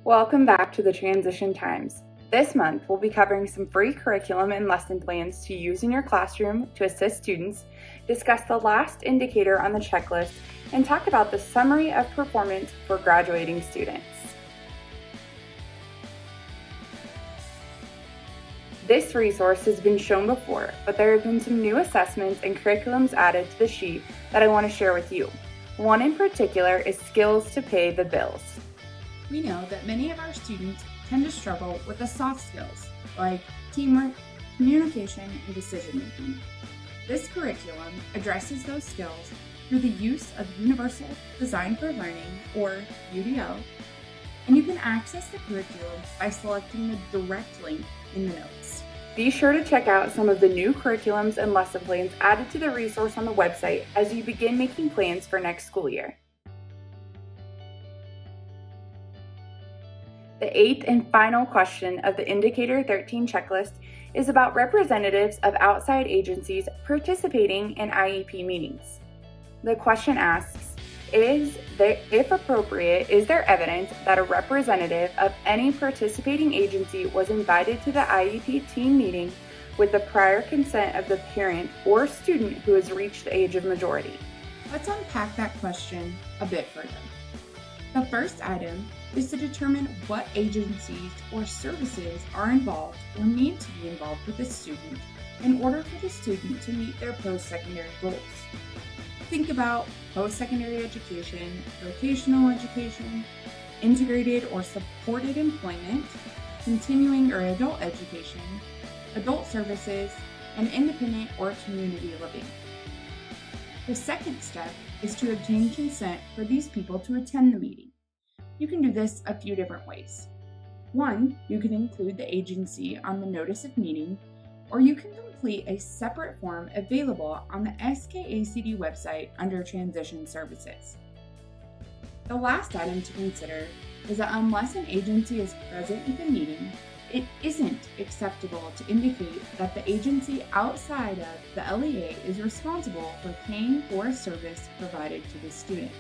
Welcome back to the Transition Times. This month, we'll be covering some free curriculum and lesson plans to use in your classroom to assist students, discuss the last indicator on the checklist, and talk about the summary of performance for graduating students. This resource has been shown before, but there have been some new assessments and curriculums added to the sheet that I want to share with you. One in particular is skills to pay the bills. We know that many of our students tend to struggle with the soft skills like teamwork, communication, and decision-making. This curriculum addresses those skills through the use of Universal Design for Learning, or UDL, and you can access the curriculum by selecting the direct link in the notes. Be sure to check out some of the new curriculums and lesson plans added to the resource on the website as you begin making plans for next school year. The eighth and final question of the Indicator 13 checklist is about representatives of outside agencies participating in IEP meetings. The question asks, if appropriate, is there evidence that a representative of any participating agency was invited to the IEP team meeting with the prior consent of the parent or student who has reached the age of majority? Let's unpack that question a bit further. The first item is to determine what agencies or services are involved or need to be involved with the student in order for the student to meet their post-secondary goals. Think about post-secondary education, vocational education, integrated or supported employment, continuing or adult education, adult services, and independent or community living. The second step is to obtain consent for these people to attend the meeting. You can do this a few different ways. One, you can include the agency on the notice of meeting, or you can complete a separate form available on the SKACD website under Transition Services. The last item to consider is that unless an agency is present at the meeting, it isn't acceptable to indicate that the agency outside of the LEA is responsible for paying for a service provided to the student.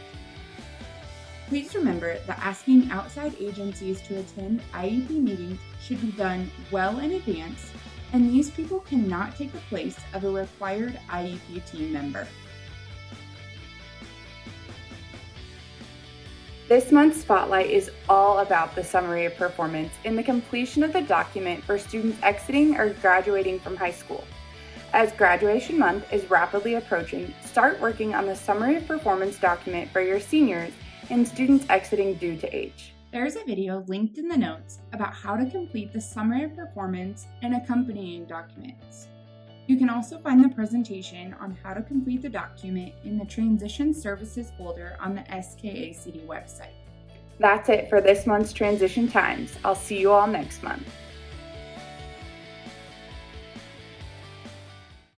Please remember that asking outside agencies to attend IEP meetings should be done well in advance, and these people cannot take the place of a required IEP team member. This month's spotlight is all about the summary of performance and the completion of the document for students exiting or graduating from high school. As graduation month is rapidly approaching, start working on the summary of performance document for your seniors and students exiting due to age. There is a video linked in the notes about how to complete the summary of performance and accompanying documents. You can also find the presentation on how to complete the document in the Transition Services folder on the SKACD website. That's it for this month's Transition Times. I'll see you all next month.